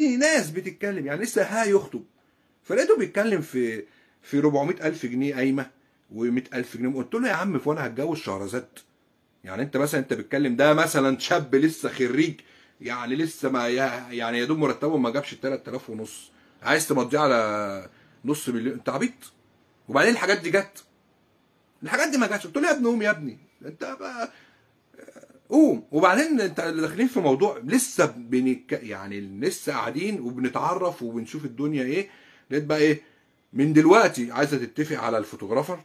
ناس بتتكلم يعني لسه هيخطب، فلقيته بيتكلم في 400,000 جنيه قايمه و100,000 جنيه. قلت له يا عم فانا هتجوز شهرزاد؟ يعني انت مثلا انت بتتكلم ده مثلا شاب لسه خريج، يعني لسه ما يعني يا دوب مرتبه ما جابش 3000 ونص، عايز تمضيه على نص مليون؟ انت عبيط. وبعدين الحاجات دي جت؟ الحاجات دي ما جاتش. قلت له يا ابني قوم يا ابني، انت بقى قوم. وبعدين انت اللي داخلين في موضوع لسه يعني لسه قاعدين وبنتعرف وبنشوف الدنيا ايه. لقيت بقى ايه من دلوقتي عايزه تتفق على الفوتوغرافر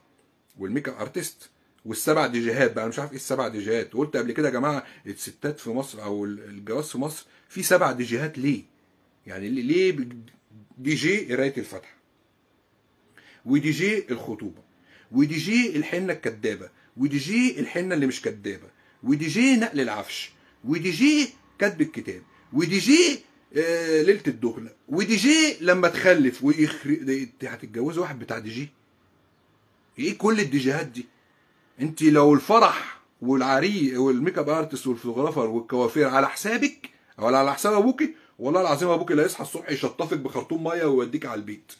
والميك اب ارتست والسبع ديجيهات بقى. انا مش عارف ايه السبع ديجيهات. وقلت قبل كده يا جماعه الستات في مصر او الجواز في مصر في سبع ديجيهات ليه؟ يعني ليه دي جي قرايه الفاتحه، ودي جي الخطوبه، ودي جي الحنه الكدابه، ودي جي الحنه اللي مش كدابه، ودي جي نقل العفش، ودي جي كتب الكتاب، ودي جي ليله الدخله، ودي جي لما تخلف هتتجوزوا واحد بتاع دي جي؟ ايه كل الديجيهات دي؟ انت لو الفرح والعري والميك اب ارتست والفوتوغرافر والكوافير على حسابك او على حساب ابوكي، والله العظيم ابوكي لا يصحى الصبح يشطفك بخرطوم ميه ويوديك على البيت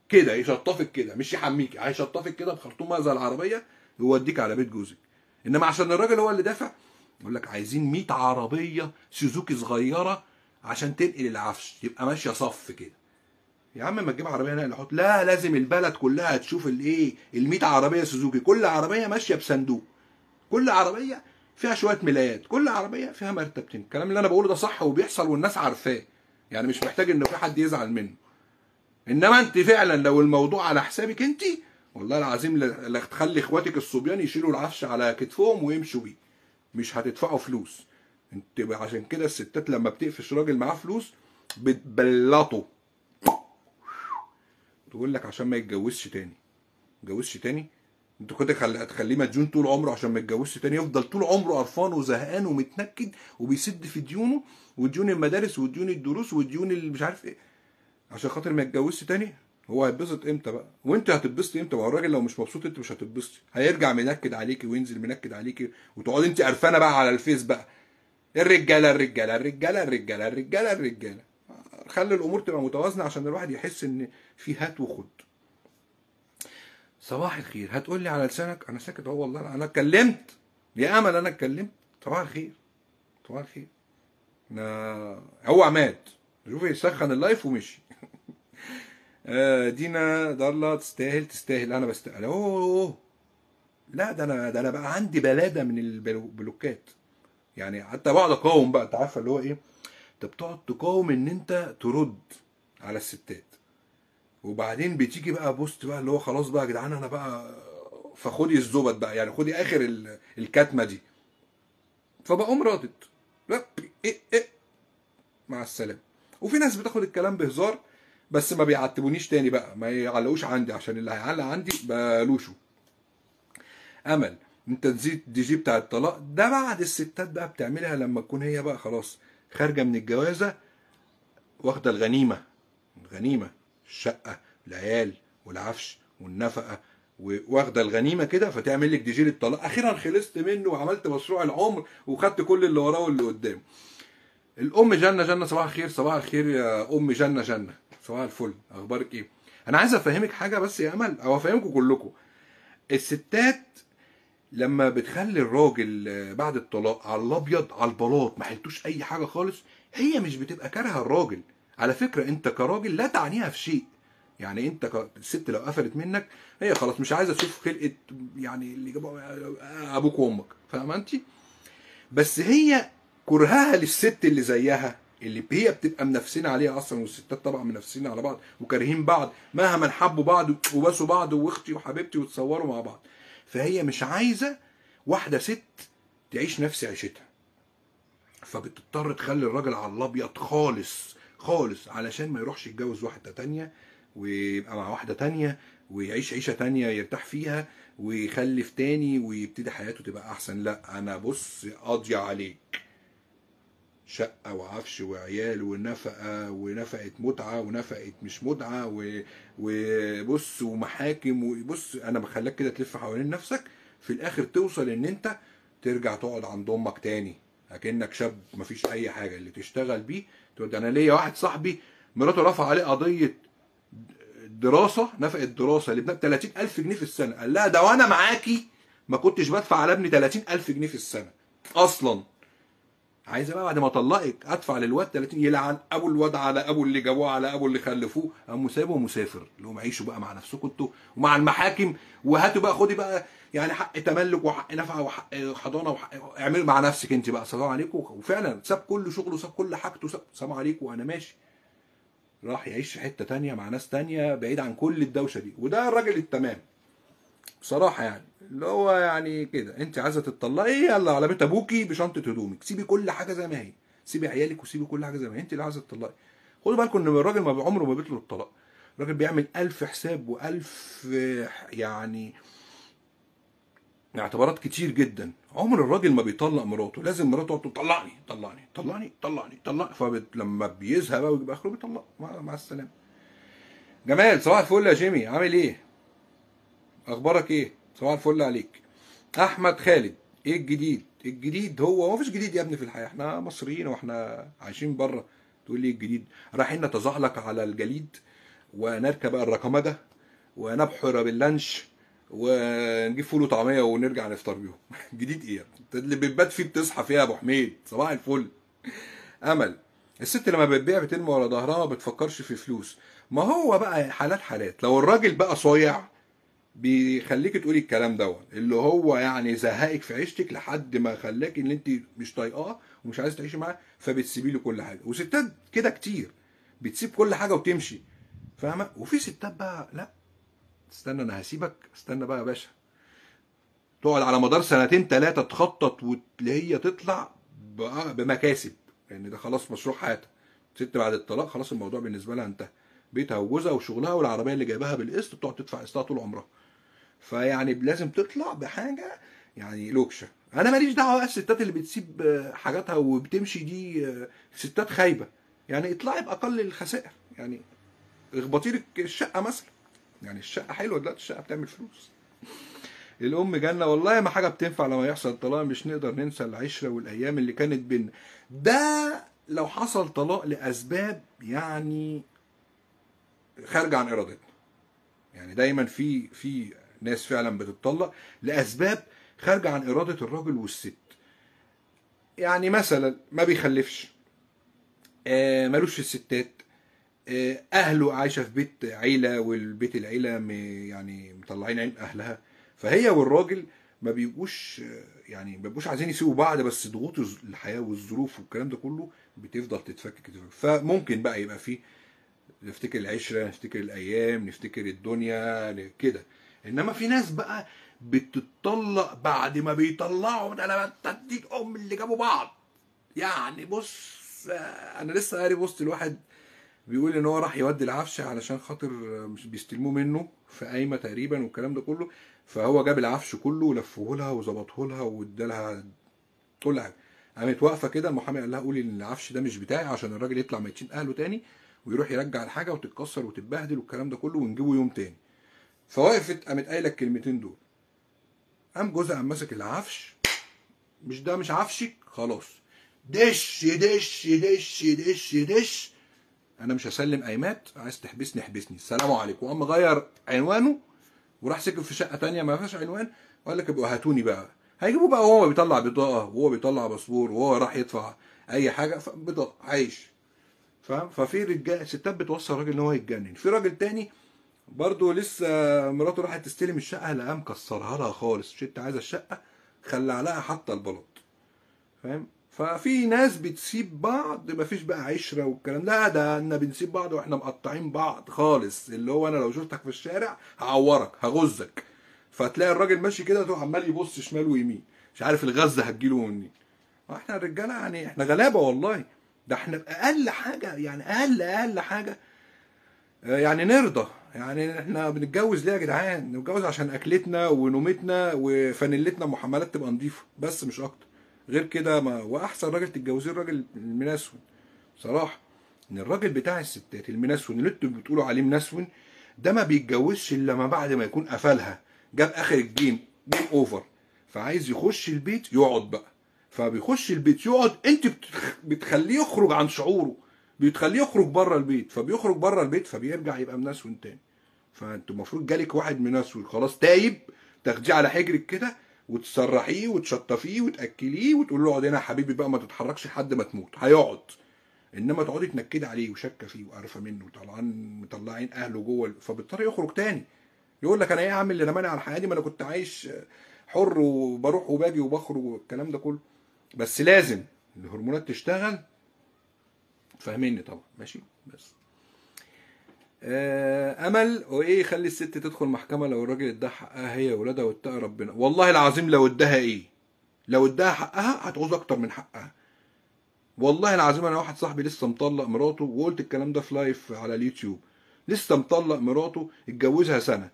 كده، يشطفك كده مش يحميكي، هيشطفك كده بخرطوم ميه زي العربيه ويوديك على بيت جوزك. انما عشان الراجل هو اللي دافع يقول لك عايزين 100 عربيه سوزوكي صغيره عشان تنقل العفش يبقى ماشيه صف كده. يا عم ما تجيب عربيه نقل حط، لا لازم البلد كلها تشوف الايه ال 100 عربيه سوزوكي، كل عربيه ماشيه بصندوق، كل عربيه فيها شويه ملايات، كل عربيه فيها مرتبتين. الكلام اللي انا بقوله ده صح وبيحصل والناس عارفاه، يعني مش محتاج ان في حد يزعل منه. انما انت فعلا لو الموضوع على حسابك انت، والله العظيم لا تخلي اخواتك الصبيان يشيلوا العفش على كتفهم ويمشوا بيه، مش هتدفعوا فلوس. انت عشان كده الستات لما بتقفش راجل معاه فلوس بتبلطه، تقول لك عشان ما يتجوزش تاني. يتجوزش تاني؟ انت كنت هتخليه مديون طول عمره عشان ما يتجوزش تاني، يفضل طول عمره قرفان وزهقان ومتنكد وبيسد في ديونه وديون المدارس وديون الدروس وديون اللي مش عارف ايه عشان خاطر ما يتجوزش تاني؟ هو هيتبسط امتى بقى؟ وانت هتتبسطي امتى؟ ما هو الراجل لو مش مبسوط انت مش هتتبسطي، هيرجع منكد عليكي وينزل منكد عليكي وتقعدي انت قرفانه بقى على الفيس بقى الرجاله الرجاله الرجاله الرجاله الرجاله الرجاله. خلي الامور تبقى متوازنه عشان الواحد يحس ان في هات وخد. صباح الخير. هتقول لي على لسانك انا ساكت اهو، والله انا اتكلمت يا امل، انا اتكلمت. صباح الخير. صباح الخير. هو عماد شوفي يسخن اللايف ومشي. دينا ضاله تستاهل تستاهل، انا بستاهل. اوه لا ده انا بقى عندي بلاده من البلوكات، يعني حتى بقعد اقاوم بقى. انت عارفه اللي هو ايه؟ انت بتقعد تقاوم ان انت ترد على الستات، وبعدين بتيجي بقى بوست بقى اللي هو خلاص بقى يا جدعان انا بقى فخدي الزبد بقى، يعني خدي اخر الكتمه دي. فبقوم رادد لا ايه مع السلامه. وفي ناس بتاخد الكلام بهزار بس ما بيعتبونيش تاني بقى، ما يعلقوش عندي عشان اللي هيعلق عندي بلوشه. امل انت نسيت دي جي بتاع الطلاق ده بعد الستات بقى بتعملها لما تكون هي بقى خلاص خارجه من الجوازه، واخده الغنيمه. الغنيمه الشقه العيال والعفش والنفقه، واخده الغنيمه كده، فتعمل لك دي جي للطلاق. اخيرا خلصت منه وعملت مشروع العمر وخدت كل اللي وراه واللي قدامه. الام جنه جنه صباح الخير. صباح الخير يا ام جنه جنه. صباح الفل. اخبارك ايه؟ انا عايز افهمك حاجه بس يا امل او افهمكم كلكم. الستات لما بتخلي الراجل بعد الطلاق على الابيض على البلاط ما حلتوش اي حاجه خالص، هي مش بتبقى كارهه الراجل. على فكره انت كراجل لا تعنيها في شيء، يعني انت الست لو قفلت منك هي خلاص مش عايزه تشوف خلقه يعني اللي جابوا ابوك وامك، فاهمه انت؟ بس هي كرهها للست اللي زيها اللي هي بتبقى منافسين عليها اصلا، والستات طبعا منافسين على بعض وكارهين بعض مهما حبوا بعض وباسوا بعض واختي وحبيبتي وتصوروا مع بعض. فهي مش عايزه واحده ست تعيش نفس عيشتها، فبتضطر تخلي الراجل على الابيض خالص خالص علشان ما يروحش يتجوز واحده تانية ويبقى مع واحده تانية ويعيش عيشه تانية يرتاح فيها ويخلف تاني ويبتدي حياته تبقى احسن. لا انا بص قاضيه عليك، شقه وعفش وعيال ونفقه ونفقه متعه ونفقه مش متعه وبص ومحاكم. وبص انا بخليك كده تلف حوالين نفسك في الاخر توصل ان انت ترجع تقعد عند امك تاني اكنك شاب مفيش اي حاجه، اللي تشتغل بيه تقول ده انا ليا واحد صاحبي مراته رفع عليه قضيه دراسه، نفقه دراسه لابنها ب 30,000 جنيه في السنه. قال لها ده وانا معاكي ما كنتش بدفع على ابني 30,000 جنيه في السنه اصلا. عايزه بقى بعد ما اطلقك ادفع للواد 30؟ يلعن ابو الواد على ابو اللي جابوه على ابو اللي خلفوه. قام سايبه ومسافر، اللي هم عيشوا بقى مع نفسكم انتوا ومع المحاكم، وهاتوا بقى خدي بقى يعني حق تملك وحق نفقه وحق حضانه وحق، اعملي مع نفسك انت بقى. سلام عليكم. وفعلا ساب كل شغله، ساب كل حاجته، سلام عليكم وانا ماشي. راح يعيش في حته تانيه مع ناس تانيه بعيد عن كل الدوشه دي. وده الراجل التمام بصراحه، يعني اللي هو يعني كده انت عايزه تطلقي يلا على بيت ابوكي بشنطه هدومك، سيبي كل حاجه زي ما هي، سيبي عيالك وسيبي كل حاجه زي ما هي، انت اللي عايزه تطلقي. خدوا بالكم ان الراجل ما عمره ما بيطلب الطلاق. الراجل بيعمل 1000 حساب و1000 يعني اعتبارات كتير جدا. عمر الراجل ما بيطلق مراته، لازم مراته تقعد طلقني طلقني طلقني طلقني طلقني، فلما بيزهق بقى ويجيب اخره بيطلق. مع السلامه. جمال صباح الفل يا جيمي، عامل ايه؟ اخبارك ايه؟ صباح الفل عليك. احمد خالد، ايه الجديد؟ الجديد هو مفيش جديد يا ابني في الحياه، احنا مصريين واحنا عايشين بره. تقول لي الجديد؟ رايحين نتزحلق على الجليد ونركب الركمجه ونبحر باللانش ونجيب فول وطعميه ونرجع نفطر بيهم. جديد ايه؟ انت اللي بتبات فيه بتصحى فيها يا ابو حميد. صباح الفل. امل، الست لما بتبيع بترمي ورا ظهرها ما بتفكرش في فلوس. ما هو بقى حالات حالات. لو الراجل بقى صايع بيخليك تقولي الكلام دوت، اللي هو يعني زهقك في عيشتك لحد ما خلاك ان انت مش طايقاه ومش عايز تعيشي معاه، فبتسيبي له كل حاجه. وستات كده كتير بتسيب كل حاجه وتمشي، فاهمه؟ وفي ستات بقى لا، استنى انا هسيبك، استنى بقى يا باشا، تقعد على مدار سنتين ثلاثه تخطط واللي هي تطلع بمكاسب، لان ده خلاص مشروع حياتها. ست بعد الطلاق خلاص الموضوع بالنسبه لها انتهى، بيتها وجوزها وشغلها والعربيه اللي جايباها بالقسط بتقعد تدفع قسطها طول عمرها. فيعني لازم تطلع بحاجه يعني لوكشه. انا ماليش دعوه بقى الستات اللي بتسيب حاجاتها وبتمشي دي ستات خايبه. يعني اطلعي باقل الخسائر، يعني اخبطي لك الشقه مثلا، يعني الشقه حلوه دلوقتي، الشقه بتعمل فلوس. الام جنه، والله ما حاجه بتنفع لما يحصل طلاق، مش نقدر ننسى العشره والايام اللي كانت بينا. ده لو حصل طلاق لاسباب يعني خارجه عن ارادتنا. يعني دايما في ناس فعلا بتتطلق لاسباب خارجه عن اراده الراجل والست. يعني مثلا ما بيخلفش، ملوش في الستات، اهله عايشه في بيت عيله والبيت العيله يعني مطلعين عين اهلها، فهي والراجل ما بيبقوش يعني ما بيبقوش عايزين يسيبوا بعض، بس ضغوط الحياه والظروف والكلام ده كله بتفضل تتفكك. فممكن بقى يبقى فيه نفتكر العشره، نفتكر الايام، نفتكر الدنيا كده. انما في ناس بقى بتتطلق بعد ما بيطلعوا، ده انا بديك ام اللي جابوا بعض. يعني بص، انا لسه قاري بوست الواحد بيقول ان هو راح يودي العفش علشان خاطر مش بيستلموه منه في قايمه تقريبا والكلام ده كله، فهو جاب العفش كله ولفه لها وظبطه لها وادالها كل حاجه. قامت واقفه كده، المحامي قال لها قولي ان العفش ده مش بتاعي عشان الراجل يطلع ما يتشين اهله تاني ويروح يرجع الحاجه وتتكسر وتتبهدل والكلام ده كله ونجيبه يوم تاني. فوقفت قامت قايله الكلمتين دول. قام جوزها قام ماسك العفش، مش ده مش عفشك خلاص، دش دش دش دش دش، انا مش هسلم قايمات، عايز تحبسني احبسني، السلام عليكم. قام غير عنوانه وراح سكن في شقه تانية ما فيهاش عنوان، وقال لك ابقوا هاتوني بقى. هيجيبوه بقى وهو بيطلع بطاقه وهو بيطلع باسبور وهو راح يدفع اي حاجه، بطاقه عايش. فاهم؟ ففي رجال ستات بتوصل الراجل ان هو يتجنن. في راجل تاني برضه لسه مراته راحت تستلم الشقه لقى مكسرها لها خالص، مش انت عايزه الشقه، خلع لها حتى البلاط. فاهم؟ ففي ناس بتسيب بعض، مفيش بقى عشره والكلام ده، ده احنا بنسيب بعض واحنا مقطعين بعض خالص، اللي هو انا لو شفتك في الشارع هعورك هغزك. فتلاقي الراجل ماشي كده تروح عمال يبص شمال ويمين، مش عارف الغزه هتجيله منين. احنا الرجاله يعني احنا غلابه والله. ده احنا باقل حاجه، يعني اقل حاجه يعني نرضى. يعني احنا بنتجوز ليه يا جدعان؟ نتجوز عشان اكلتنا ونومتنا وفانيلتنا محملات تبقى نظيفه بس، مش اكتر. غير كده ما، واحسن راجل تتجوزيه الراجل المنسون بصراحه. ان الراجل بتاع الستات المنسون اللي انتوا بتقولوا عليه منسون ده ما بيتجوزش الا ما بعد ما يكون قفلها، جاب اخر الجيم اوفر، فعايز يخش البيت يقعد بقى. فبيخش البيت يقعد، انت بتخليه يخرج عن شعوره. بتخليه يخرج بره البيت، فبيخرج بره البيت فبيرجع يبقى منسون تاني. فانت المفروض جالك واحد منسون خلاص تايب، تاخديه على حجرك كده وتسرحيه وتشطفيه وتاكليه وتقول له اقعد هنا يا حبيبي بقى ما تتحركش لحد ما تموت، هيقعد. انما تقعدي تنكدي عليه وشاكه فيه وقرفه منه وطلعان مطلعين اهله جوه، فبيضطر يخرج تاني. يقول لك انا ايه يا عم اللي رماني على الحياه دي، ما انا كنت عايش حر وبروح وباجي وبخرج والكلام ده كله. بس لازم الهرمونات تشتغل، فاهميني طبعا ماشي. بس امل وايه يخلي الست تدخل محكمه لو الراجل اداها حقها هي وولادها واتقى ربنا؟ والله العظيم لو اداها ايه، لو اداها حقها هتعوز اكتر من حقها. والله العظيم انا واحد صاحبي لسه مطلق مراته، وقلت الكلام ده في لايف على اليوتيوب، لسه مطلق مراته اتجوزها سنه،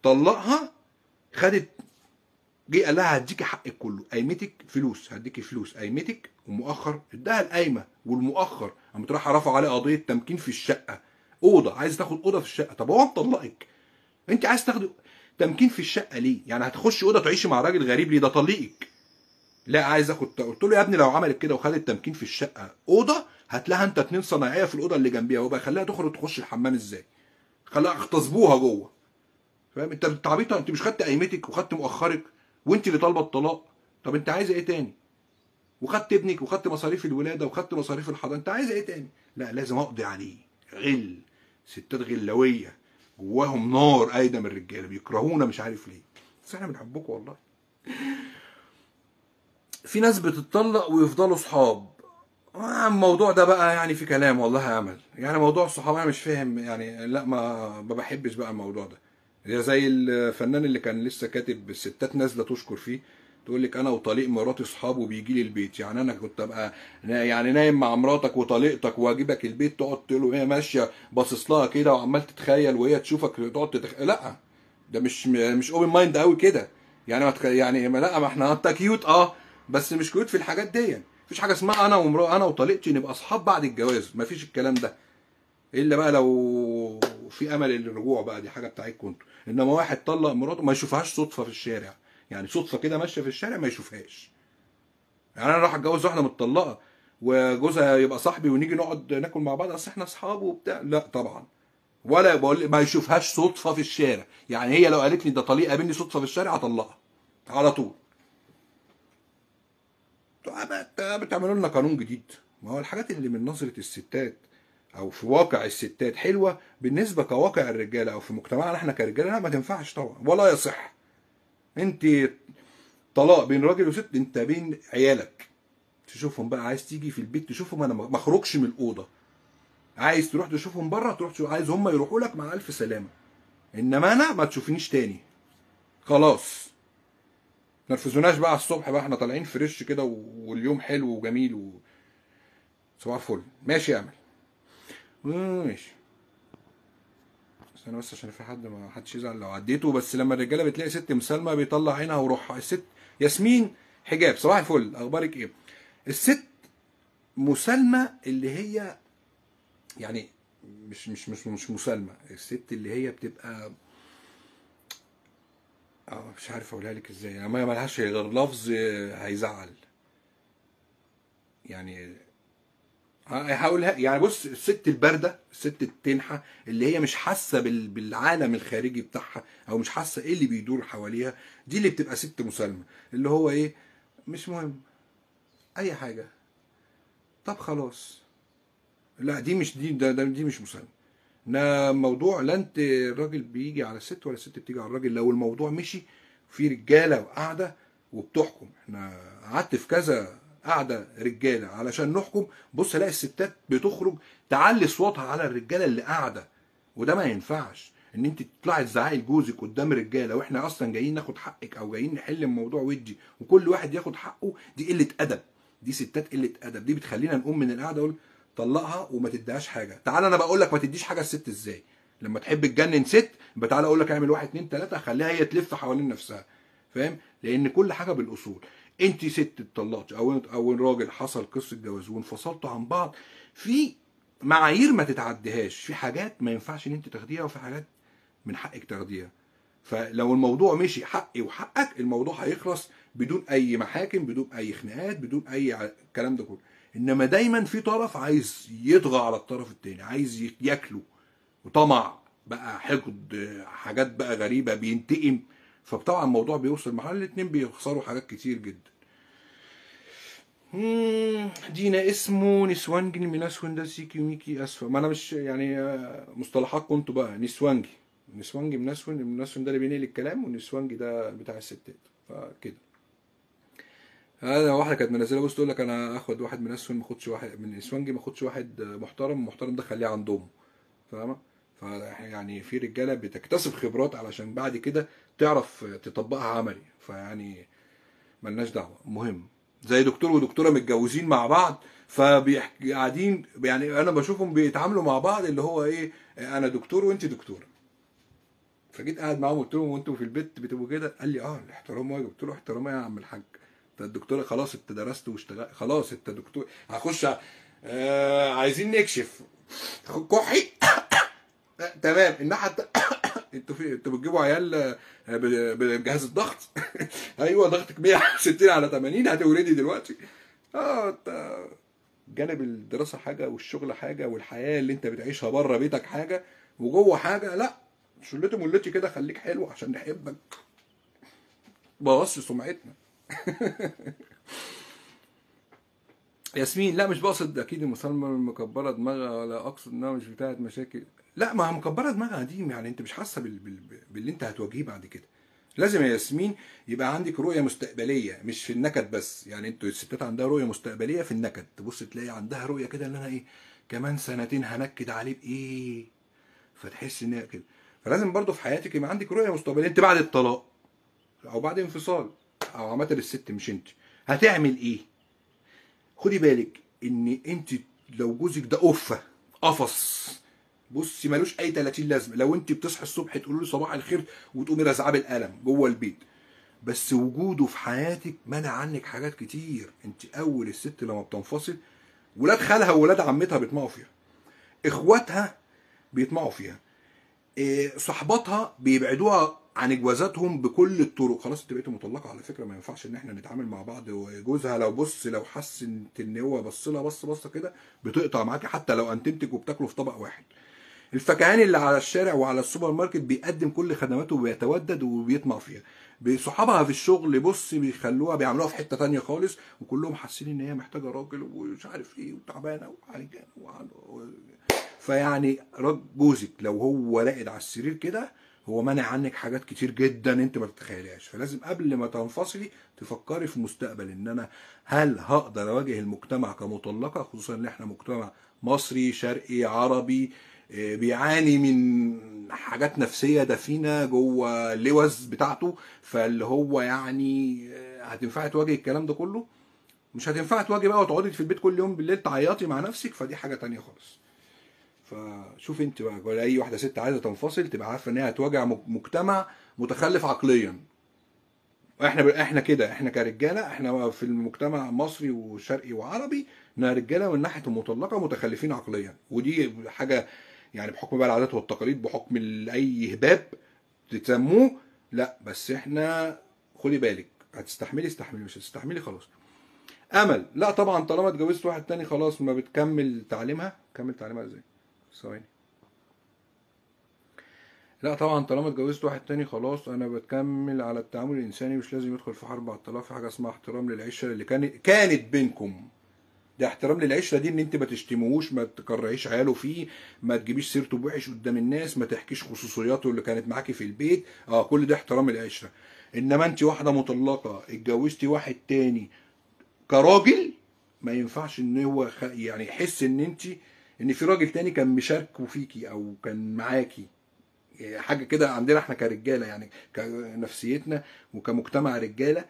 طلقها، خدت، جه قال لها هديكي حقك كله، قايمتك فلوس، هديكي فلوس قايمتك ومؤخر، اداها القايمه والمؤخر، قامت رايحه رافعه عليه قضيه تمكين في الشقه، اوضه، عايز تاخد اوضه في الشقه. طب هو مطلقك، انت عايز تاخدي تمكين في الشقه ليه؟ يعني هتخشي اوضه تعيشي مع راجل غريب ليه؟ ده طليقك. لا عايز اخد، قلت له يا ابني لو عملت كده وخدت تمكين في الشقه اوضه، هات لها انت 2 صنايعيه في الاوضه اللي جنبيها، وبقى خليها تخرج تخش الحمام ازاي؟ خليها اغتصبوها جوه. فاهم؟ انت عبيطه، انت مش خدت قايمتك وخدت مؤخرك وانت اللي طالبه الطلاق؟ طب انت عايزه ايه تاني؟ وخدت ابنك وخدت مصاريف الولاده وخدت مصاريف الحضانه، انت عايزه ايه تاني؟ لا لازم اقضي عليه. غل، ستات غلويه جواهم نار قايده من الرجاله، بيكرهونا مش عارف ليه، بس احنا بنحبكم والله. في ناس بتتطلق ويفضلوا صحاب. الموضوع ده بقى يعني في كلام والله يا امل، يعني موضوع الصحاب انا مش فاهم يعني، لا ما بحبش بقى الموضوع ده. زي الفنان اللي كان لسه كاتب الستات نازله تشكر فيه، تقول لك انا وطليق مراتي صحاب وبيجي لي البيت. يعني انا كنت ابقى يعني نايم مع مراتك وطليقتك واجيبك البيت تقعد تقول له هي ماشيه باصص لها كده وعمال تتخيل وهي تشوفك تقعد لا، ده مش اوبن مايند قوي كده. يعني يعني لا، ما احنا انت كيوت بس مش كيوت في الحاجات دي. مفيش حاجه اسمها انا وطليقتي نبقى اصحاب بعد الجواز، مفيش الكلام ده. الا بقى لو في امل الرجوع بقى، دي حاجه بتاعتكم انتوا. انما واحد طلق مراته ما يشوفهاش صدفه في الشارع، يعني صدفه كده ماشيه في الشارع ما يشوفهاش. يعني انا راح اتجوز واحده متطلقه وجوزها يبقى صاحبي ونيجي نقعد ناكل مع بعض اصل احنا اصحاب وبتاع؟ لا طبعا. ولا بقول ما يشوفهاش صدفه في الشارع. يعني هي لو قالت لي ده طليق قابلني صدفه في الشارع هطلقها على طول. بتعملوا لنا قانون جديد؟ ما هو الحاجات اللي من نظرة الستات او في واقع الستات حلوة بالنسبة كواقع الرجالة او في مجتمعنا احنا كرجالة، لا ما تنفعش طبعا ولا يصح. انت طلاق بين راجل وست، انت بين عيالك تشوفهم بقى، عايز تيجي في البيت تشوفهم، انا ما اخرجش من الاوضه، عايز تروح تشوفهم بره تروح تشوف، عايز هم يروحوا لك مع الف سلامه، انما انا ما تشوفنيش تاني خلاص. نرفزوناش بقى على الصبح بقى، احنا طالعين فريش كده واليوم حلو وجميل صباح الفل. ماشي يا امل، ماشي. بس انا عشان في حد ما حدش يزعل لو عديته، بس لما الرجاله بتلاقي ست مسالمه بيطلع عينها وروحها. الست ياسمين حجاب، صباح الفل، اخبارك ايه؟ الست مسالمه اللي هي يعني مش مسالمه، الست اللي هي بتبقى مش عارف اقولها لك ازاي، يعني ما ملهاش غير لفظ هيزعل يعني. هقولها يعني، بص، الست البارده، الست التنحه اللي هي مش حاسه بالعالم الخارجي بتاعها، او مش حاسه ايه اللي بيدور حواليها، دي اللي بتبقى ست مسالمه. اللي هو ايه، مش مهم اي حاجه، طب خلاص. لا دي مش دي مش مسالمه. ده موضوع، لا انت الراجل بيجي على الست ولا الست بتيجي على الراجل. لو الموضوع مشي في رجاله وقاعده وبتحكم، احنا قعدت في كذا قاعده رجاله علشان نحكم، بص الاقي الستات بتخرج تعلي صوتها على الرجاله اللي قاعده. وده ما ينفعش ان انت تطلعي تزعقي لجوزك قدام رجاله، واحنا اصلا جايين ناخد حقك او جايين نحل الموضوع ودي وكل واحد ياخد حقه. دي قله ادب، دي ستات قله ادب، دي بتخلينا نقوم من القعده اقول طلقها وما تديهاش حاجه. تعال انا بقول لك ما تديش حاجه الست ازاي. لما تحب تجنن ست يبقى تعالى اقول لك اعمل 1 2 3، خليها هي تلف حوالين نفسها. فاهم؟ لان كل حاجه بالاصول. انت ست اتطلقت او الراجل حصل قصه جواز وانفصلتوا عن بعض، في معايير ما تتعديهاش، في حاجات ما ينفعش ان انت تاخديها وفي حاجات من حقك تاخديها. فلو الموضوع مشي حقي وحقك، الموضوع هيخلص بدون اي محاكم، بدون اي خناقات، بدون اي الكلام ده كله. انما دايما في طرف عايز يطغى على الطرف التاني، عايز ياكله، وطمع بقى، حقد، حاجات بقى غريبه، بينتقم. فطبعا الموضوع بيوصل مرحله الاتنين بيخسروا حاجات كتير جدا. دينا اسمه نسوانجي منسون ده سيكي وميكي اسفه. ما انا مش يعني مصطلحات كنت بقى نسوانجي. نسوانجي منسون ده اللي بينقل الكلام، والنسوانجي ده بتاع الستات. فكده هذا واحده كانت منزله بص تقول لك انا اخد واحد منسون ما اخدش واحد من نسوانجي، ما اخدش واحد محترم ده خليه عند امه. فاهمه؟ فيعني في رجاله بتكتسب خبرات علشان بعد كده تعرف تطبقها عملي. فيعني ملناش دعوه. مهم زي دكتور ودكتوره متجوزين مع بعض، قاعدين يعني انا بشوفهم بيتعاملوا مع بعض اللي هو ايه، انا دكتور وانت دكتوره. فجيت قاعد معاهم قلت لهم وانتوا في البيت بتبقوا كده؟ قال لي اه الاحترام واجب. قلت له احترام ايه يا عم الحاج؟ انت الدكتوره خلاص، انت درست واشتغل خلاص، انت دكتور. هخش عايزين نكشف كحي تمام. الناحيه انتوا بتجيبوا عيال بجهاز الضغط ايوه ضغطك 160 على 80 هتولدي دلوقتي. جانب الدراسه حاجه، والشغل حاجه، والحياه اللي انت بتعيشها بره بيتك حاجه، وجوه حاجه. لا شلتي ملتي كده، خليك حلو عشان نحبك، بوظش سمعتنا. ياسمين لا مش بقصد اكيد المسلمه مكبره دماغها، ولا اقصد انها مش بتاعت مشاكل. لا ما هي مكبره دماغها دي يعني انت مش حاسه باللي انت هتواجهيه بعد كده. لازم يا ياسمين يبقى عندك رؤيه مستقبليه مش في النكد بس. يعني انتوا الستات عندها رؤيه مستقبليه في النكد، تبص تلاقي عندها رؤيه كده ان انا ايه كمان سنتين هنكد عليه بايه، فتحس ان هي كده. فلازم برضو في حياتك يبقى عندك رؤيه مستقبليه. انت بعد الطلاق او بعد انفصال، او عامه الست مش انت، هتعمل ايه؟ خدي بالك ان انت لو جوزك ده قفص بصي ملوش اي 30 لازمه. لو انت بتصحي الصبح تقولي له صباح الخير وتقومي رازعاه بالقلم جوه البيت، بس وجوده في حياتك منع عنك حاجات كتير. انت اول الست لما بتنفصل، ولاد خالها وولاد عمتها بيطمعوا فيها، اخواتها بيطمعوا فيها، صحباتها بيبعدوها عن جوازاتهم بكل الطرق. خلاص انت بقيتي مطلقه على فكره، ما ينفعش ان احنا نتعامل مع بعض. وجوزها لو حس ان هو بص لها بصه كده بتقطع معاكي، حتى لو انتمتك وبتاكلوا في طبق واحد. الفكهاني اللي على الشارع وعلى السوبر ماركت بيقدم كل خدماته وبيتودد وبيطمع فيها. صحابها في الشغل بص بيخلوها بيعملوها في حته تانية خالص، وكلهم حاسين ان هي محتاجه راجل ومش عارف ايه وتعبانه وعالجانه فيعني جوزك لو هو راقد على السرير كده، هو مانع عنك حاجات كتير جدا انت ما تتخيلهاش. فلازم قبل ما تنفصلي تفكري في المستقبل، ان انا هل هقدر اواجه المجتمع كمطلقه، خصوصا ان احنا مجتمع مصري شرقي عربي بيعاني من حاجات نفسيه دفينه جوه اللوز بتاعته. فاللي هو يعني هتنفعي تواجه الكلام ده كله؟ مش هتنفعي تواجهي بقى وتقعدي في البيت كل يوم بالليل تعيطي مع نفسك، فدي حاجه تانية خالص. فشوف انت بقى، ولا اي واحده ست عايزه تنفصل تبقى عارفه ان هي هتواجه مجتمع متخلف عقليا. احنا كده، احنا كرجاله، احنا في المجتمع مصري وشرقي وعربي، احنا رجاله من ناحيه المطلقه متخلفين عقليا. ودي حاجه يعني بحكم بقى العادات والتقاليد، بحكم اي هباب تسموه. لا بس احنا خدي بالك، هتستحملي استحملي، مش هتستحملي خلاص. امل لا طبعا، طالما اتجوزت واحد تاني خلاص ما بتكمل تعليمها. كمل تعليمها ازاي؟ ثواني. لا طبعا طالما اتجوزت واحد تاني خلاص انا بتكمل على التعامل الانساني، مش لازم يدخل في حرب على الطلاق. في حاجه اسمها احترام للعشره اللي كانت بينكم. ده احترام للعشره دي ان انت ما تشتموهوش، ما تكرهيش عياله فيه، ما تجيبيش سيرته بوحش قدام الناس، ما تحكيش خصوصياته اللي كانت معاكي في البيت. كل ده احترام العشره. انما انت واحده مطلقه اتجوزتي واحد تاني كراجل، ما ينفعش ان هو يعني يحس ان في راجل تاني كان مشاركه فيكي او كان معاكي. حاجه كده عندنا احنا كرجاله، يعني كنفسيتنا وكمجتمع رجاله.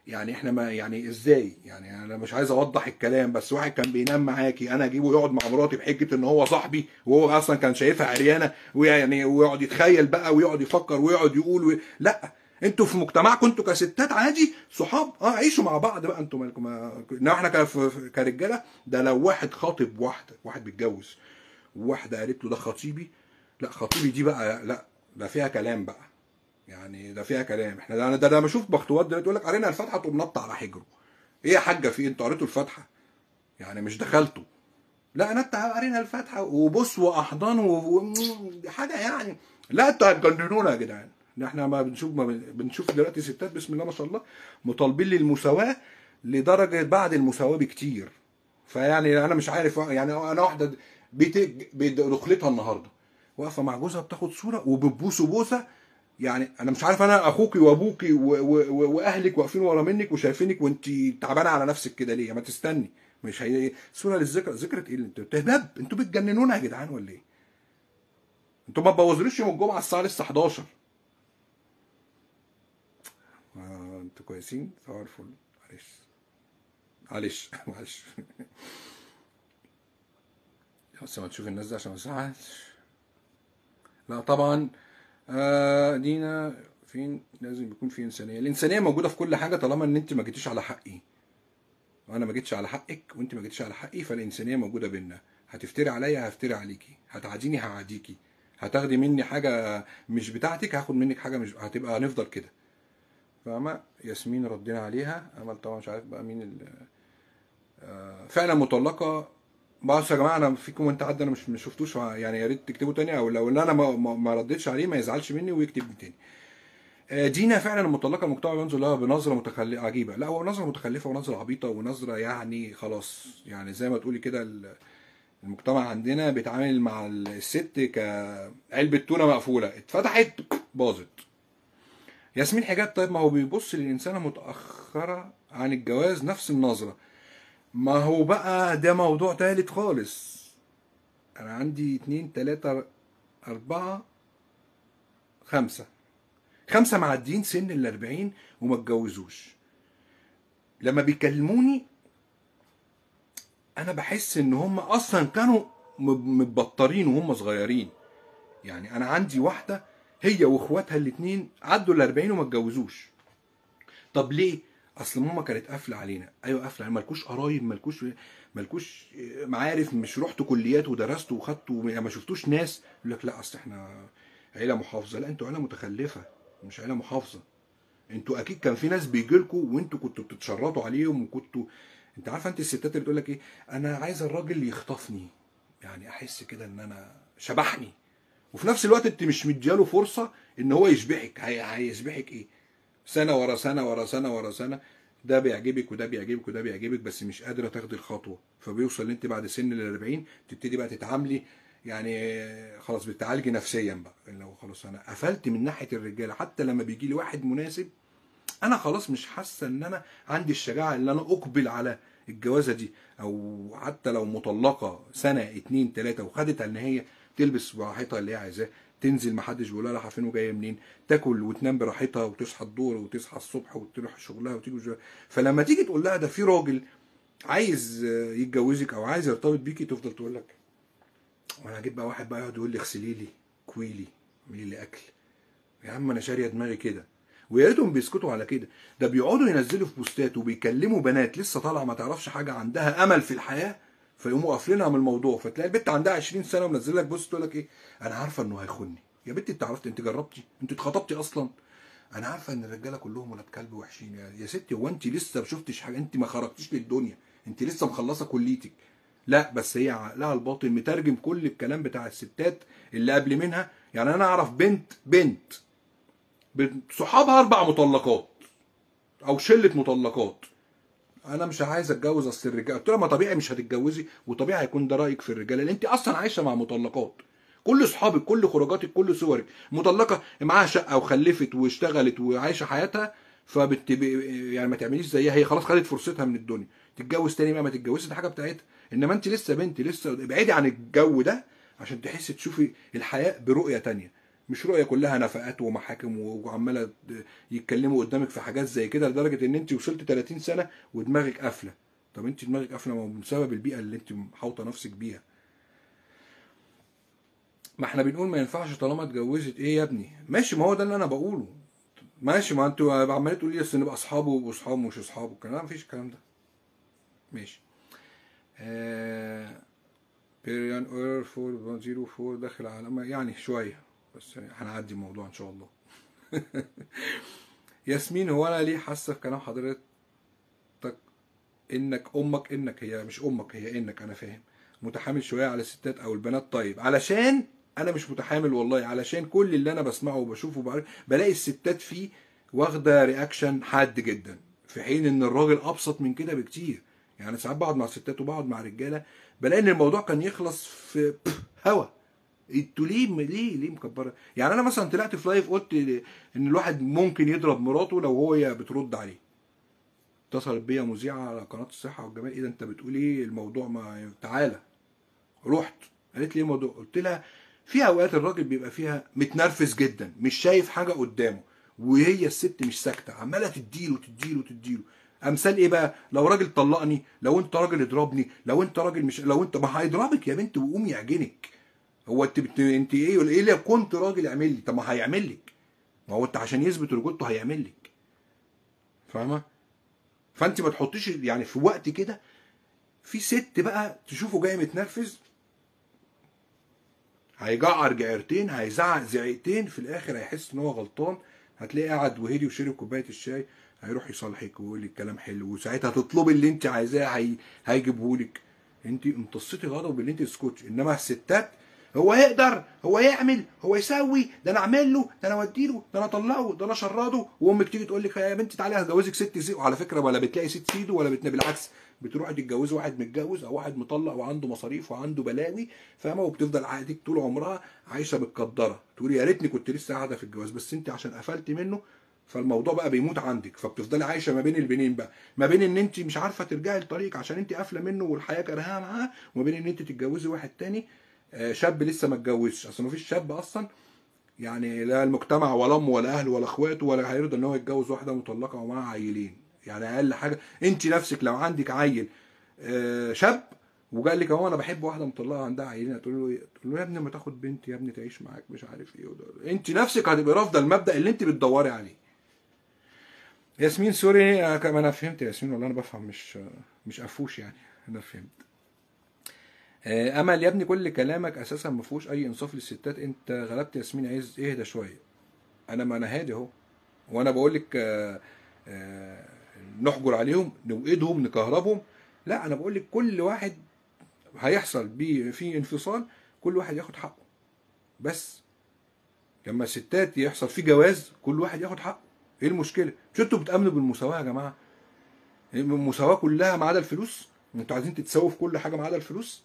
يعني احنا ما يعني ازاي، يعني انا مش عايز اوضح الكلام، بس واحد كان بينام معاكي انا اجيبه يقعد مع مراتي بحجه ان هو صاحبي، وهو اصلا كان شايفها عريانه، ويعني ويقعد يتخيل بقى ويقعد يفكر ويقعد يقول لا. انتوا في مجتمعكم انتوا كستات عادي صحاب، عيشوا مع بعض بقى. انتوا مالكم انما احنا كرجاله، ده لو واحد خاطب واحد بيتجوز، وواحده قالت له ده خطيبي، لا خطيبي دي بقى لا، ده فيها كلام بقى. يعني ده فيها كلام. احنا ده انا بشوف مخطوبات دلوقتي تقول لك قرينا الفاتحه تقوم نط على حجره. ايه يا حاجه في انتوا قريتوا الفاتحه؟ يعني مش دخلته، لا انا قرينا الفاتحه وبص واحضان حاجه يعني. لا انتوا هتجننونا يا جدعان. احنا ما بنشوف دلوقتي ستات بسم الله ما شاء الله مطالبين للمساواه لدرجه بعد المساواه بكتير. فيعني انا مش عارف، يعني انا واحده دخلتها النهارده واقفه مع جوزها بتاخد صوره وبتبوسه بوسه. يعني انا مش عارف، انا اخوكي وابوكي واهلك واقفين ورا منك وشايفينك وانت تعبانه على نفسك كده ليه؟ ما تستني. مش هي صوره للذكرى؟ ذكرى ايه اللي انتوا بتهبب؟ انتوا بتجننونا يا جدعان ولا ايه؟ انتوا ما تبوظوليش يوم الجمعه الساعه لسه 11. انتوا كويسين؟ صباح الفل. معلش معلش معلش. بس ما تشوف الناس دي عشان ما تزعلش. لا طبعا. دينا فين؟ لازم يكون في انسانيه. الانسانيه موجوده في كل حاجه طالما ان انت ما جيتيش على حقي وانا ما جيتش على حقك وانت ما جيتش على حقي، فالانسانيه موجوده بينا. هتفتري عليا هفتري عليكي، هتعاديني هعاديكي، هتاخدي مني حاجه مش بتاعتك هاخد منك حاجه مش هتبقى، هنفضل كده. فاهمه؟ ياسمين ردينا عليها. امل طبعا مش عارف بقى مين فعلا مطلقه. بصوا يا جماعه، انا في كومنت عدى انا مش شفتوش، يعني يا ريت تكتبوا تاني، او لو انا ما ردتش عليه ما يزعلش مني ويكتب تاني. دينا فعلا المطلقه المجتمع بينظر لها بنظره متخلفه عجيبه. لا هو نظره متخلفه ونظره عبيطه ونظره يعني خلاص، يعني زي ما تقولي كده المجتمع عندنا بيتعامل مع الست كعلبه تونه مقفوله، اتفتحت باظت. ياسمين حجاب، طيب ما هو بيبص للانسانه متاخره عن الجواز نفس النظره. ما هو بقى ده موضوع تالت خالص. انا عندي اتنين تلاتة اربعة خمسة معديين سن ال40 وما اتجوزوش. لما بيكلموني انا بحس ان هم اصلا كانوا متبطرين وهم صغيرين. يعني انا عندي واحده هي واخواتها الاتنين عدوا ال40 وما اتجوزوش. طب ليه؟ اصل ماما كانت قافله علينا. ايوه قافله علينا، مالكوش قرايب، مالكوش معارف، مش رحتوا كليات ودرستوا وخدتوا ما شفتوش ناس. يقول لك لا اصل احنا عيله محافظه. لا انتوا عيله متخلفه مش عيله محافظه. انتوا اكيد كان في ناس بيجيلكوا وانتوا كنتوا بتتشرطوا عليهم وكنتوا. انت عارفه انت الستات اللي بتقول لك ايه؟ انا عايزه الراجل يخطفني، يعني احس كده ان انا شبحني، وفي نفس الوقت انت مش مدياله فرصه ان هو يشبحك. هيشبحك ايه؟ سنه ورا سنه ورا سنه ورا سنه، ده بيعجبك وده بيعجبك وده بيعجبك بس مش قادره تاخدي الخطوه. فبيوصل ان انت بعد سن ال40 تبتدي بقى تتعاملي يعني خلاص بتعالجي نفسيا بقى. لو خلاص انا قفلت من ناحيه الرجاله، حتى لما بيجي لي واحد مناسب انا خلاص مش حاسه ان انا عندي الشجاعه اللي انا اقبل على الجوازه دي. او حتى لو مطلقه سنه اتنين تلاته وخدت ان هي تلبس براحتها اللي هي عايزاه، تنزل محدش بيقول لها رايحه فين وجايه منين، تاكل وتنام براحتها وتصحى الظهر وتصحى الصبح وتروح شغلها وتيجي فلما تيجي تقول لها ده في راجل عايز يتجوزك او عايز يرتبط بيكي، تفضل تقول لك وانا هجيب بقى واحد بقى يقعد يقول لي اغسلي لي كويلي اعملي لي اكل. يا عم انا شاريه دماغي كده. ويا ريتهم بيسكتوا على كده، ده بيقعدوا ينزلوا في بوستات وبيكلموا بنات لسه طالعه ما تعرفش حاجه عندها امل في الحياه، فيقوموا قافلينها من الموضوع. فتلاقي البنت عندها 20 سنه ومنزل لك بوست تقول لك ايه؟ انا عارفه انه هيخوني. يا بنتي انت عرفت؟ انت جربتي؟ انت اتخطبتي اصلا؟ انا عارفه ان الرجاله كلهم ولاد كلب وحشين. يا ستي هو انت لسه ما شفتش حاجه؟ انت ما خرجتيش للدنيا، انت لسه مخلصه كليتك. لا بس هي عقلها الباطن مترجم كل الكلام بتاع الستات اللي قبل منها. يعني انا اعرف بنت صحابها 4 مطلقات او شله مطلقات. انا مش عايز اتجوز اصل الرجاله. قلت لها ما طبيعي مش هتتجوزي وطبيعي هيكون ده رايك في الرجاله لان انت اصلا عايشه مع مطلقات. كل اصحابك كل خروجاتك كل صورك مطلقه معاها شقه وخلفت واشتغلت وعايشه حياتها. يعني ما تعمليش زيها، هي خلاص خدت فرصتها من الدنيا. تتجوز تاني بقى ما تتجوزش، دي حاجه بتاعتها. انما انت لسه بنت، لسه ابعدي عن الجو ده عشان تحسي تشوفي الحياه برؤيه تانية، مش رؤيه كلها نفقات ومحاكم وعماله يتكلموا قدامك في حاجات زي كده لدرجه ان انت وصلت 30 سنه ودماغك قافله. طب انت دماغك قافله ما هو بسبب البيئه اللي انت محاوطه نفسك بيها. ما احنا بنقول ما ينفعش طالما اتجوزت. ايه يا ابني؟ ماشي، ما هو ده اللي انا بقوله. ماشي، ما انتوا عمالين تقولوا لي اصل نبقى اصحاب ويبقوا اصحاب ومش اصحاب والكلام ده، مفيش الكلام ده. ماشي. بيريان اورر 4.04 داخل على يعني شويه بس هنعدي الموضوع ان شاء الله. ياسمين، هو انا ليه حاسه في كلام حضرتك انك هي مش امك، هي انك، انا فاهم، متحامل شويه على الستات او البنات. طيب علشان انا مش متحامل والله، علشان كل اللي انا بسمعه وبشوفه بلاقي الستات فيه واخده رياكشن حاد جدا، في حين ان الراجل ابسط من كده بكتير. يعني ساعات بقعد مع ستات وبقعد مع رجاله بلاقي ان الموضوع كان يخلص في هوا. انتوا ليه مكبره؟ يعني انا مثلا طلعت في لايف قلت ان الواحد ممكن يضرب مراته لو هي بترد عليه. اتصلت بيا مذيعه على قناه الصحه والجمال، ايه ده انت بتقول ايه الموضوع؟ ما تعالى. رحت. قالت لي ايه الموضوع؟ قلت لها في اوقات الراجل بيبقى فيها متنرفز جدا، مش شايف حاجه قدامه، وهي الست مش ساكته، عماله تديله. امثال ايه بقى؟ لو راجل طلقني، لو انت راجل اضربني، لو انت راجل مش، لو انت، ما هيضربك يا بنت ويقوم يعجنك. هو انت ايه لو كنت راجل اعمل لي؟ طب ما هيعمل لك، ما هو انت عشان يثبت رجولته هيعمل لك. فاهمه؟ فانت ما تحطيش يعني في وقت كده في ست بقى تشوفه جاي متنرفز، هيجعر جعرتين، هيزعق زعيقتين، في الاخر هيحس ان هو غلطان، هتلاقيه قاعد وهدي وشرب كوبايه الشاي، هيروح يصالحك ويقول لك كلام حلو، وساعتها تطلبي اللي انت عايزاه هيجيبه لك. انت امتصيتي غضب اللي انت تسكتي. انما الستات، هو يقدر، هو يعمل، هو يسوي، ده انا اعمل له، ده انا اودي له، ده انا اطلقه، ده انا اشرده، وامك تيجي تقول لك يا بنتي تعالي هجوزك ست سيد. وعلى فكره ولا بتلاقي ست سيد ولا بالعكس، بتروحي تتجوزي واحد متجوز او واحد مطلق وعنده مصاريف وعنده بلاوي، فاهمه؟ وبتفضل عادك طول عمرها عايشه متقدره، تقولي يا ريتني كنت لسه قاعده في الجواز، بس انت عشان قفلتي منه فالموضوع بقى بيموت عندك، فبتفضلي عايشه ما بين البنين بقى، ما بين ان انت مش عارفه ترجعي لطريقك عشان انت قافله منه والحياه كرهاها معاه، وما بين ان انت تتجوزي واحد تاني شاب لسه ما اتجوزش. اصل ما فيش شاب اصلا يعني، لا المجتمع ولا امه ولا اهله ولا اخواته ولا هيرضى ان هو يتجوز واحده مطلقه ومعاها عيلين. يعني اقل حاجه انت نفسك لو عندك عيل شاب وقال لك اهو انا بحب واحده مطلقه عندها عيلين، هتقول له ايه؟ تقول له يا ابني ما تاخد بنت يا ابني تعيش معاك مش عارف ايه انت نفسك هتبقى رافضه المبدا اللي انت بتدوري عليه. ياسمين سوري كما انا فهمت يا ياسمين والله انا بفهم، مش قفوش يعني. انا فهمت. امل يا ابني كل كلامك اساسا ما فيهوش اي انصاف للستات، انت غلبت ياسمين عايز اهدى شويه. ما انا هادي اهو، وانا بقول لك نحجر عليهم نوقدهم نكهربهم؟ لا انا بقول لك كل واحد هيحصل بيه في انفصال، كل واحد ياخد حقه. بس لما الستات يحصل فيه جواز كل واحد ياخد حقه. ايه المشكله؟ مش انتوا بتامنوا بالمساواه يا جماعه؟ المساواه كلها ما عدا الفلوس؟ انتوا عايزين تتساووا في كل حاجه ما عدا الفلوس؟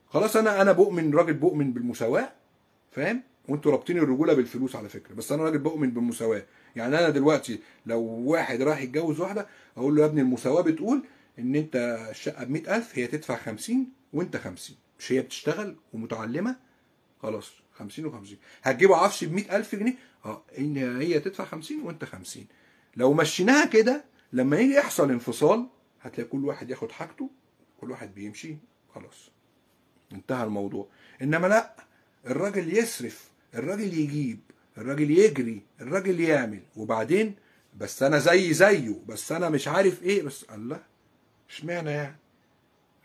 خلاص انا بؤمن، راجل بؤمن بالمساواه، فاهم؟ وانتوا رابطين الرجوله بالفلوس على فكره، بس انا راجل بؤمن بالمساواه. يعني انا دلوقتي لو واحد راح يتجوز واحده اقول له يا ابني المساواه بتقول ان انت الشقه ب 100,000 هي تدفع 50 وانت 50، مش هي بتشتغل ومتعلمه؟ خلاص 50 و50. هتجيبوا عفش ب 100,000 جنيه؟ ان هي تدفع 50 وانت 50. لو مشيناها كده لما يجي يحصل انفصال هتلاقي كل واحد ياخد حاجته، كل واحد بيمشي، خلاص انتهى الموضوع. انما لا، الراجل يسرف، الراجل يجيب، الراجل يجري، الراجل يعمل، وبعدين بس انا زيه، بس انا مش عارف ايه، بس الله اشمعنى يعني؟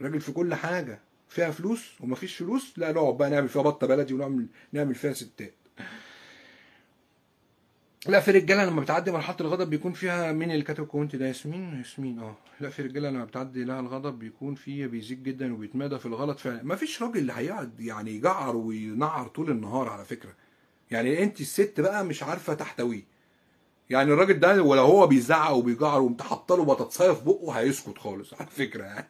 الراجل في كل حاجه فيها فلوس ومفيش فلوس، لا نقعد بقى نعمل فيها بطه بلدي نعمل فيها ستات. لا في رجاله لما بتعدي مرحله الغضب بيكون فيها، مين اللي كاتب الكومنت ده؟ ياسمين لا في رجاله لما بتعدي لها الغضب بيكون فيه بيزيد جدا وبيتمادى في الغلط فعلا. ما فيش راجل اللي هيقعد يعني يجعر وينعر طول النهار على فكره. يعني انت الست بقى مش عارفه تحتويه. يعني الراجل ده ولو هو بيزعق وبيجعر وانت حاطه له بطاطسايه في بقه هيسكت خالص على فكره يعني.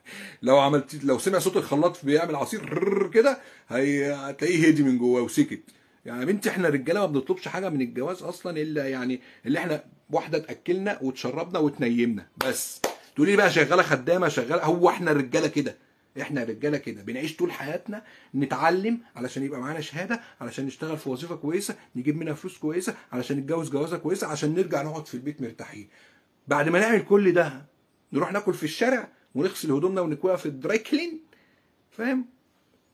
لو سمع صوت الخلاط بيعمل عصير كده هتلاقيه هدي من جواه وسكت. يعني يا بنتي احنا الرجاله ما بنطلبش حاجه من الجواز اصلا الا يعني اللي احنا واحده تاكلنا وتشربنا وتنيمنا بس. تقولي لي بقى شغاله خدامه شغاله، هو احنا الرجاله كده؟ احنا الرجاله كده بنعيش طول حياتنا نتعلم علشان يبقى معانا شهاده، علشان نشتغل في وظيفه كويسه نجيب منها فلوس كويسه، علشان نتجوز جوازه كويسه، عشان نرجع نقعد في البيت مرتاحين. بعد ما نعمل كل ده نروح ناكل في الشارع ونغسل هدومنا ونكويها في الدراي كلين؟ فاهم؟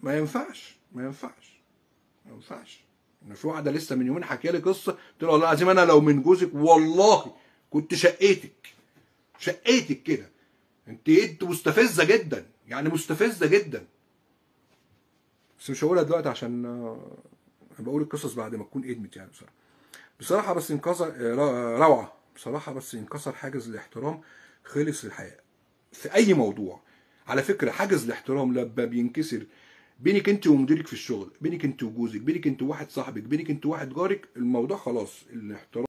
ما ينفعش ما ينفعش ما ينفعش. انا في واحده لسه من يومين حكي لي قصه، قلت له والله العظيم انا لو من جوزك والله كنت شقيتك كده. انت مستفزه جدا، يعني مستفزه جدا. بس مش هقولها دلوقتي عشان بقول القصص بعد ما تكون ادمت يعني. بصراحه بس انكسر روعه بصراحه، بس انكسر حاجز الاحترام، خلص الحياه. في اي موضوع. على فكره حاجز الاحترام لما بينكسر بينك انت ومديرك في الشغل، بينك انت وجوزك، بينك انت وواحد صاحبك، بينك انت وواحد جارك، الموضوع خلاص الاحترام